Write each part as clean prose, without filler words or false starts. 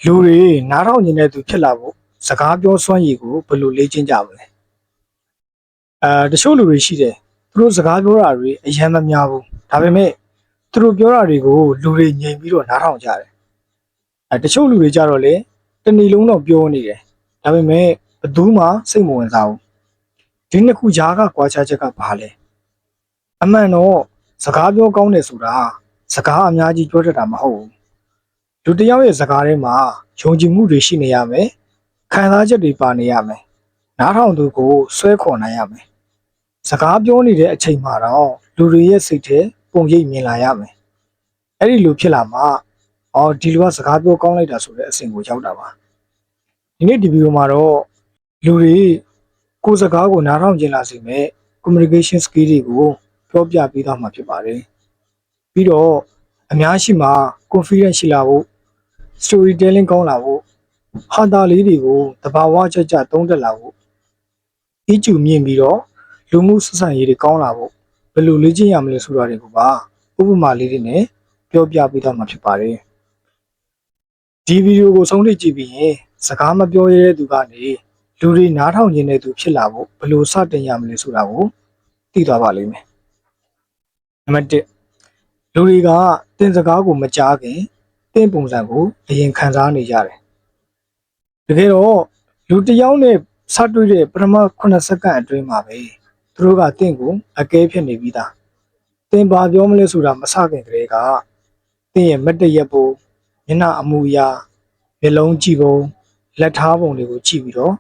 လူတွေနားထောင်နေတဲ့သူဖြစ်လာဖို့စကားပြောစွမ်းရည်ကိုဘယ်လိုလေ့ကျင့်ကြမလဲတချို့လူတွေရှိတယ်သူတို့စကားပြောတာတွေအရင်မများဘူးဒါပေမဲ့သူတို့ပြောတာတွေကိုလူတွေငြိမ်ပြီးတော့နားထောင်ကြတယ်တချို့လူတွေကြတော့လေတနေ့လုံးတော့ပြောနေတယ်ဒါပေမဲ့ဘယ်သူမှစိတ်မဝင်စားဘူးဒီနှစ်ခုကြားကကွာခြားချက်ကဘာလဲအမှန်တော့စကားပြောကောင်းတယ်ဆိုတာစကားအများကြီးပြောတတ်တာမဟုတ်ဘူးလူတစ်ယောက်ရဲ့စကားထဲမှာယုံကြည်မှုတွေရှိနေရမယ်ခံစားချက်တွေပါနေရမယ်နားထောင်သူကိုဆွဲခေါ်နိုင်ရမယ်စကားပြောနေတဲ့အချိန်မှာတော့လူတွေရဲ့စိတ်ထဲပုံရိပ်မြင်လာရမယ်အဲ့ဒီလိုဖြစ်လာမှဒီလူကစကားပြောကောင်းလိုက်တာဆိုတဲ့အဆင့်ကိုရောက်တာပါဒီနေ့ဒီဗီဒီယိုမှာတော့လူတွေကိုယ်စကားကိုနားထောင်ကျင်လာစေမဲ့ communication skill တွေကိုပြောပြပေးသွားမှာဖြစ်ပါတယ်ပြီးတော့အများရှိမှာ confidence ရှိလာဖို့ storytelling ကောင်းလာဖို့ဟာတာလေးတွေကိုတဘာဝကြကြသုံးတက်လာဖို့အကျူမြင့်ပြီးတော့လူမှုဆက်ဆံရေးတွေကောင်းလာဖို့ဘယ်လိုလေ့ကျင့်ရမလဲဆိုတာတွေကိုပါဥပမာလေးတွေနဲ့ပြောပြပေးသွားမှာဖြစ်ပါတယ်ဒီဗီဒီယိုကိုဆုံးဖြတ်ကြည့်ပြီးရင်စကားမပြောရတဲ့သူကနေလူတွေနားထောင်နေတဲ့သူဖြစ်လာဖို့ဘယ်လိုစတင်ရမလဲဆိုတာကိုသိသွားပါလိမ့်မယ်နံပါတ်1လူတွေကတင်စကားကိုမကြားခင်တင်ပုံစံကိုအရင်ခံစားနေကြတယ်တကယ်တော့လူတစ်ယောက်နဲ့စတွေ့တဲ့ပထမ9စက္ကန့်အတွင်းမှာပဲသူတို့ကတင့်ကိုအကဲဖြစ်နေပြီးသားတင်ပါပြောမလဲဆိုတာမစခင်ကတည်းကတင့်ရဲ့မတ်တရက်ပုံမျက်နှာအမူအရာမျက်လုံးကြည့်ပုံလက်ထားပုံတွေကိုကြည့်ပြီးတော့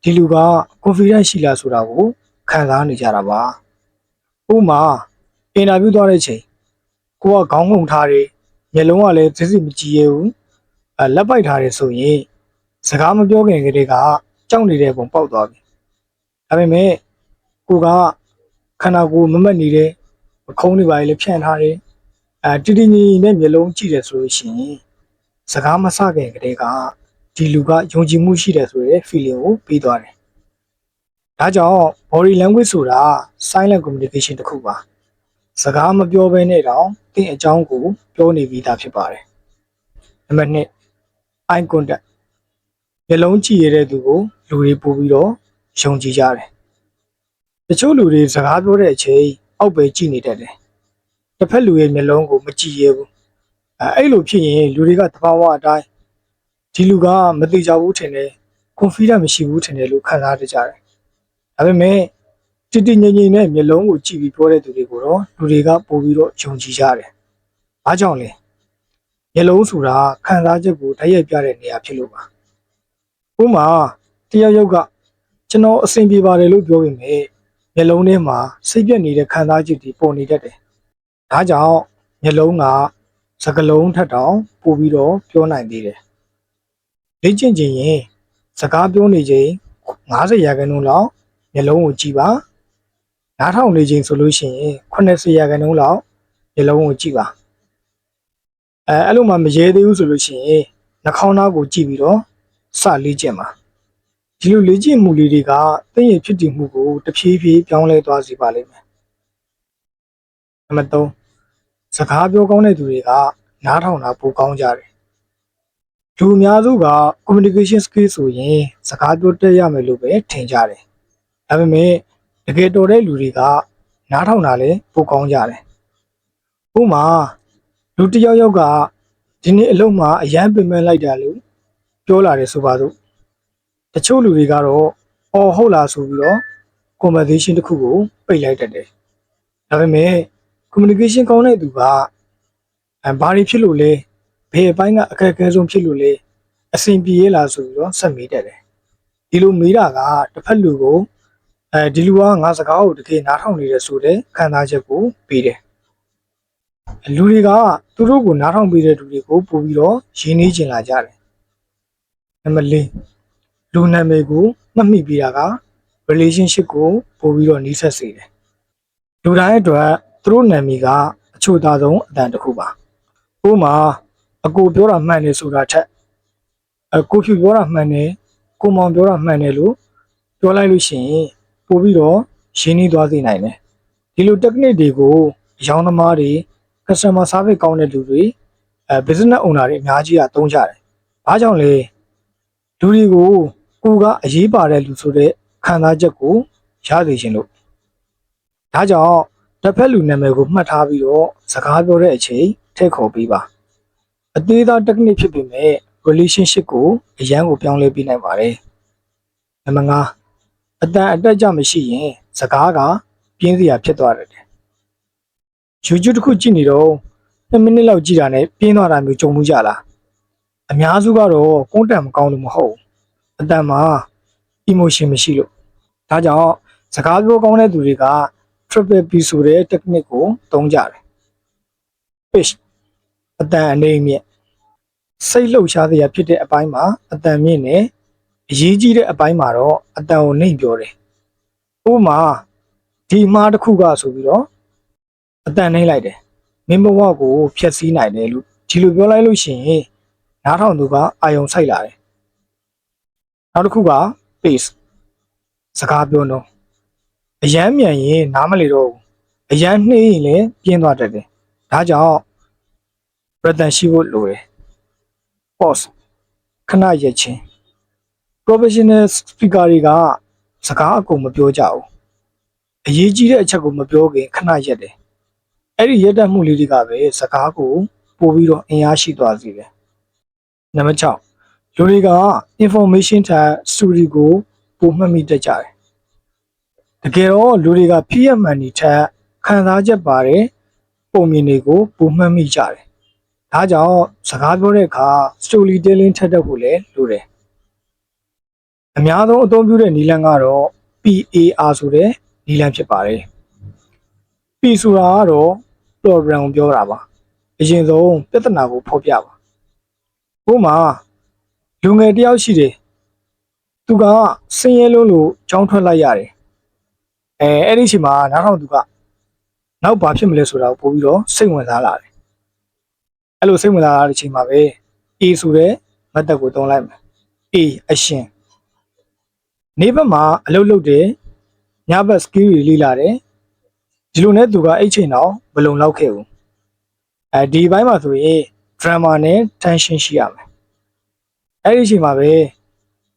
ဒီလူက confidence ရှိလားဆိုတာကိုခံစားနေကြတာပါဥပမာအင်တာဗျူးသွားတဲ့ချိန်ကိုကခေါင်းငုံထားတယ်မျက်လုံးကလည်းစစ်စစ်မကြည့်ရဘူးလက်ပိုက်ထားတယ်ဆိုရင်စကားမပြောခင်ကတည်းကကြောက်နေတဲ့ပုံပေါက်သွားပြီဒါပေမဲ့ကိုကခန္ဓာကိုယ်မမတ်နေတယ်ခုံးတွေပါလေဖြန့်ထားတယ်တီတီညီနဲ့မျက်လုံးကြည့်တယ်ဆိုလို့ရှိရင်စကားမစခင်ကတည်းကဒီလူကယုံကြည်မှုရှိတယ်ဆိုတဲ့ feeling ကိုပေးသွားတယ်ဒါကြောင့် body language ဆိုတာ silent communication တစ်ခုပါစကားမပြောဘဲနဲ့တော့သင်အကြောင်းကိုပြောနေပြီးသားဖြစ်ပါတယ်နံပါတ်2 eye contact မျက်လုံးကြည့်ရတဲ့သူကိုလူတွေပို့ပြီးတော့ယုံကြည်ကြတယ်တချို့လူတွေစကားပြောတဲ့အချိန်အောက်ပဲကြည့်နေတတ်တယ်တစ်ဖက်လူရဲ့မျက်လုံးကိုမကြည့်ရဘူးအဲ့လိုဖြစ်ရင်လူတွေကသဘာဝအတိုင်းဒီလူကမသိကြဘူးထင်တယ် confidence မရှိဘူးထင်တယ်လို့ခံစားတတ်ကြတယ်ဒါပေမဲ့တိတိငြိမ်ငြိမ်နဲ့မျက်လုံးကိုကြည့်ပြီးပြောတဲ့သူတွေကိုတော့လူတွေကပို့ပြီးတော့ယုံကြည်ကြတယ်အားကြောင့်လဲမျက်လုံးဆိုတာခံစားချက်ကိုဓာတ်ရိုက်ပြတဲ့နေရာဖြစ်လို့ပါဥပမာတယောက်ကကျွန်တော်အဆင်ပြေပါတယ်လို့ပြောပေမဲ့မျက်လုံးထဲမှာစိတ်ပြက်နေတဲ့ခံစားချက်တွေပေါ်နေတတ်တယ်ဒါကြောင့်မျက်လုံးကစကလုံးထက်တောင်ပို့ပြီးတော့ပြောနိုင်သေးတယ်လေ့ကျင့်ခြင်းရင်စကားပြောနေချိန်50%လောက်မျက်လုံးကိုကြည့်ပါနားထောင်နေချိန်ဆိုလို့ရှိရင်80%လောက်မျက်လုံးကိုကြည့်ပါအဲ့လိုမှမရဲသေးဘူးဆိုလို့ရှိရင်နှာခေါင်းသားကိုကြည့်ပြီးတော့စလေ့ကျင့်ပါဒီလိုလေ့ကျင့်မှုလေးတွေကသင်ရဲ့ဖြစ်တည်မှုကိုတဖြည်းဖြည်းပြောင်းလဲသွားစေပါလိမ့်မယ်နံပါတ်3စကားပြောကောင်းတဲ့သူတွေကနားထောင်တာပိုကောင်းကြတယ်လူအများစုက communication skill ဆိုရင်စကားပြောတတ်ရမယ်လို့ပဲထင်ကြတယ်ဒါပေမဲ့တကယ်တော်တဲ့လူတွေကနားထောင်တာလည်းပိုကောင်းကြတယ်ဥပမာလူတစ်ယောက်ကဒီနေ့အလုပ်မှာအရန်ပင်ပန်းလိုက်တာလို့ပြောလာတယ်ဆိုပါစို့တချို့လူတွေကတော့ဟုတ်လားဆိုပြီးတော့ conversation တစ်ခုကိုပိတ်လိုက်တတ်တယ်ဒါပေမဲ့ communication ကောင်းတဲ့သူကဘာတွေဖြစ်လို့လဲဘယ်အပိုင်းကအခက်အခဲဆုံးဖြစ်လို့လဲအဆင်ပြေရလားဆိုပြီးတော့ဆက်မေးတတ်တယ်ဒီလိုမေးတာကတစ်ဖက်လူကိုဒီလူကငါစကားကိုတကယ်နားထောင်နေတယ်ဆိုတဲ့ခံစားချက်ကိုပေးတယ်လူတွေကသူတို့ကိုနားထောင်ပေးတဲ့လူတွေကိုပို့ပြီးတော့ရင်းနှီးချင်လာကြတယ်နံပါတ်4လူနာမည်ကိုမှတ်မိပြီးတာက relationship ကိုပို့ပြီးတော့နှီးဆက်စေတယ်လူတိုင်းအတွက်သူတို့နာမည်ကအချို့သားဆုံးအတန်တစ်ခုပါဥပမာအကိုပြောတာမှန်တယ်ဆိုတာထက်ကိုဖြူပြောတာမှန်တယ်ကိုမောင်ပြောတာမှန်တယ်လို့ပြောလိုက်လို့ရှိရင်ပို့ပြီးတော့ရင်းနှီးသွားစေနိုင်တယ်ဒီလို technique တွေကိုအယောင်သမားတွေ customer service ကောင်းတဲ့လူတွေbusiness owner တွေအများကြီးကသုံးကြတယ် ဘာကြောင့်လဲလူတွေကိုကိုကအရေးပါတဲ့လူဆိုတဲ့ခံစားချက်ကိုရစေခြင်းလို့ဒါကြောင့်တစ်ဖက်လူနာမည်ကိုမှတ်ထားပြီးတော့စကားပြောတဲ့အချိန်ထည့်ခေါ်ပေးပါအသေးသား technique ဖြစ်ပေမဲ့ relationship ကိုအရန်ကိုပြောင်းလဲပေးနိုင်ပါတယ်နံပါတ်5အတန်အတက်ကြမရှိရင်စကားကပြင်းစရာဖြစ်သွားတယ်YouTube တစ်ခုကြည့်နေတော့2မိနစ်လောက်ကြည့်တာနဲ့ပြင်းသွားတာမျိုးကြုံမှုကြလားအများစုကတော့ content မကောင်းလို့မဟုတ်အတန်မှာ emotion မရှိလို့ဒါကြောင့်စကားပြောကောင်းတဲ့သူတွေက triple P ဆိုတဲ့ technique ကိုသုံးကြတယ် pitch အတန်အနေမြင့်စိတ်လှုပ်ရှားစရာဖြစ်တဲ့အပိုင်းမှာအတန်မြင့်နဲ့အရေးကြီးတဲ့အပိုင်းမှာတော့အတန်ကိုနှိမ်ပြောတယ်ဥပမာဒီမှာတစ်ခုကဆိုပြီးတော့အတန်နှိမ့်လိုက်တယ်မင်းဘဝကိုဖျက်ဆီးနိုင်တယ်လို့ဒီလိုပြောလိုက်လို့ရှိရင်နားထောင်သူကအာယုံစိုက်လာတယ်နောက်တစ်ခုက pace စကားပြောတော့အယမ်းမြန်ရင်နားမလည်တော့ဘူးအယမ်းနှေးရင်လည်းပြင်းသွားတတ်တယ်ဒါကြောင့် breath ရှိဖို့လိုတယ် pause ခဏရက်ချင်း professional speaker တွေကစကားအကုန်မပြောကြဘူးအရေးကြီးတဲ့အချက်ကိုမပြောခင်ခဏရက်တယ်အဲ့ဒီရက်တတ်မှုလေးတွေကပဲစကားကိုပို့ပြီးတော့အင်အားရှိသွားစေတယ်နံပါတ်6လူတွေက information ထက် story ကိုပိုမှတ်မိတတ်ကြတယ်တကယ်တော့လူတွေကဖြစ်ရမှန်တွေထက်ခံစားချက်ပါတဲ့ပုံမြင်တွေကိုပိုမှတ်မိကြတယ်ဒါကြောင့်စကားပြောတဲ့အခါ story telling ထက်တဲ့ဖို့လည်းလိုတယ်အများဆုံးအသုံးပြုတဲ့နည်းလမ်းကတော့ PAR ဆိုတဲ့နည်းလမ်းဖြစ်ပါတယ် P ဆိုတာကတော့ program ကိုပြောတာပါအရင်ဆုံးပြဿနာကိုဖော်ပြပါဥပမာလူငယ်တယောက်ရှိတယ်သူကဆင်းရဲလုံးလို့ကြောင်းထွက်လိုက်ရတယ်အဲ့ဒီအချိန်မှာနားထောင်သူကနောက်ဘာဖြစ်မလဲဆိုတာကိုပို့ပြီးတော့စိတ်ဝင်စားလာတယ်အဲ့လိုစိတ်ဝင်စားတဲ့အချိန်မှာပဲ A ဆိုတဲ့ method ကိုသုံးလိုက်မယ် A action နေ့ဘက်မှာအလုပ်လုပ်တယ်ညဘက် skill တွေလေ့လာတယ်ဒီလိုနဲ့သူကအဲ့ချိန်တော့မလုံလောက်ခဲ့ဘူးဒီဘက်မှာဆိုရင် drama နဲ့ tension ရှိရမယ်အဲ့ဒီအချိန်မှာပဲ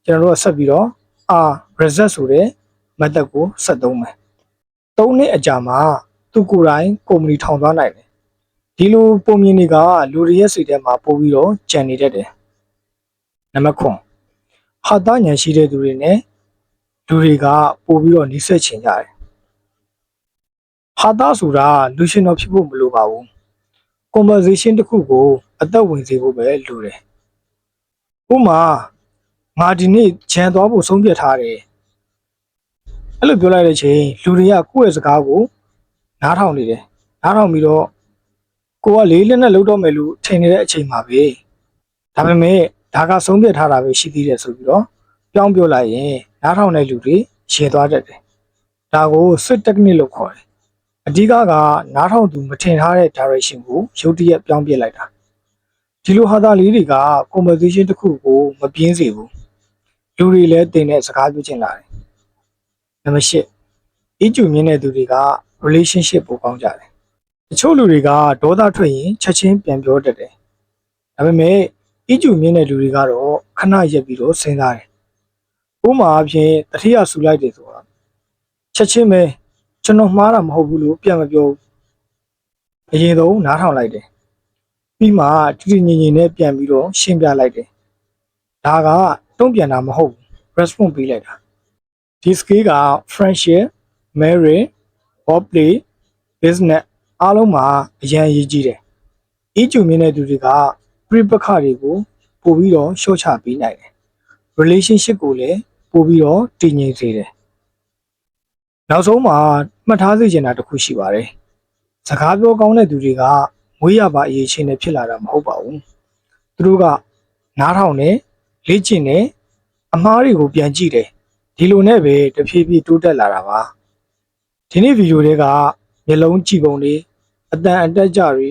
ကျွန်တော်တို့ဆက်ပြီးတော့ R result ဆိုတဲ့ method ကိုဆက်သုံးမယ်3နှစ်အကြာမှာသူကိုယ်တိုင်ကုမ္ပဏီထောင်သွားနိုင်တယ်ဒီလိုပုံမြင်တွေကလူတွေရဲ့စိတ်ထဲမှာပို့ပြီးတော့ကြံနေတတ်တယ်နံပါတ်9ဟာတာဉာဏ်ရှိတဲ့သူတွေနဲ့လူတွေကပို့ပြီးတော့နှိစက်ချင်ကြတယ်ဟာတာဆိုတာလူရှင်တော်ဖြစ်ဖို့မလိုပါဘူး conversation တစ်ခုကိုအသက်ဝင်စေဖို့ပဲလိုတယ်ဥပမာငါဒီနေ့ဂျန်သွားဖို့ဆုံးဖြတ်ထားတယ်အဲ့လိုပြောလိုက်တဲ့ချိန်လူတွေကကိုယ့်ရဲ့စကားကိုနားထောင်နေတယ်နားထောင်ပြီးတော့ကိုကလေးလက်နဲ့လှုပ်တော့မယ်လို့ထင်နေတဲ့အချိန်မှာပဲဒါပေမဲ့ဒါကဆုံးဖြတ်ထားတာပဲရှိသေးတယ်ဆိုပြီးတော့ပြောင်းပြောလိုက်ရင်နားထောင်တဲ့လူတွေရှည်သွားတတ်တယ်ဒါကို switch technique လို့ခေါ်တယ်အဓိကနားထောင်သူမထင်ထားတဲ့ direction ကိုရုတ်တရက်ပြောင်းပြလိုက်တာဒီလိုဟာတာလေးတွေက conversation တစ်ခုကိုမပြင်းစေဘူးလူတွေလည်းတင်တဲ့စကားပြောချင်လာတယ်နံပါတ်8အကျူမြင့်တဲ့သူတွေက relationship ပိုကောင်းကြတယ်တချို့လူတွေကဒေါသထွက်ရင်ချက်ချင်းပြန်ပြောတတ်တယ်ဒါပေမဲ့အကျူမြင့်တဲ့လူတွေကတော့ခဏရက်ပြီးတော့စဉ်းစားတယ်ဥပမာအဖြစ်တတိယဆူလိုက်တယ်ဆိုတာချက်ချင်းပဲကျွန်တော်မှားတာမဟုတ်ဘူးလို့ပြန်မပြောဘူးအရင်ဆုံးနားထောင်လိုက်တယ်ပြီးမှတိတိညင်ညင်နဲ့ပြန်ပြီးတော့ရှင်းပြလိုက်တယ်ဒါကတုံ့ပြန်တာမဟုတ်ဘူး response ပေးလိုက်တာဒီ skill က friendship marriage workplay business အားလုံးမှာအရန်အရေးကြီးတယ်အကျူမြင့်တဲ့သူတွေကပြိပခါတွေကိုပို့ပြီးတော့ရှော့ချပေးနိုင်တယ် relationship ကိုလည်းပို့ပြီးတော့တည်ငြိမ်စေတယ်နောက်ဆုံးမှာမှတ်ထားစေချင်တာတစ်ခုရှိပါတယ်စကားပြောကောင်းတဲ့သူတွေကမွေးရပါအရေးချင်းနဲ့ဖြစ်လာတာမဟုတ်ပါဘူးသူတို့ကနားထောင်တယ်လေ့ကျင့်တယ်အမှားတွေကိုပြန်ကြည့်တယ်ဒီလိုနဲ့ပဲတဖြည်းဖြည်းတိုးတက်လာတာပါဒီနေ့ဗီဒီယိုတွေကမျက်လုံးကြည့်ပုံတွေအတန်အတက်ကြတွေ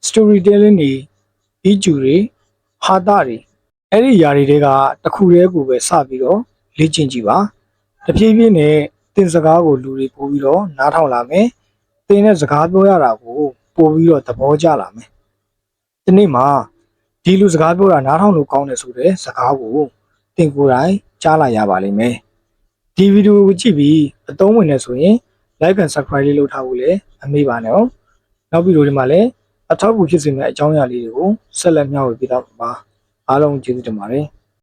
storytelling တွေအကျူတွေဟာတာတွေအဲ့ဒီຢာတွေကတစ်ခုတည်းကိုပဲစပြီးတော့လေ့ကျင့်ကြည့်ပါတဖြည်းဖြည်းနဲ့သင်စကားကိုလူတွေပို့ပြီးတော့နားထောင်လာမယ်သင်တဲ့စကားပြောရတာကိုပို့ပြီးတော့သဘောကျလာမယ်ဒီနေ့မှာ ဒီလူစကားပြောတာနားထောင်လို့ကောင်းတယ်ဆိုတဲ့စကားကိုသင်ကိုယ်တိုင်ကြားလာရပါလိမ့်မယ်ဒီဗီဒီယိုကိုကြည့်ပြီးအသုံးဝင်နေဆိုရင် like and subscribe လေးလုပ်ထားဖို့လည်းမမေ့ပါနဲ့နောက်ဗီဒီယိုဒီမှာလည်းအထောက်အကူဖြစ်စေမယ့်အကြောင်းအရာလေးတွေကိုဆက်လက်မျှဝေပေးတော့ပါအားလုံးကျေးဇူးတင်ပါတယ်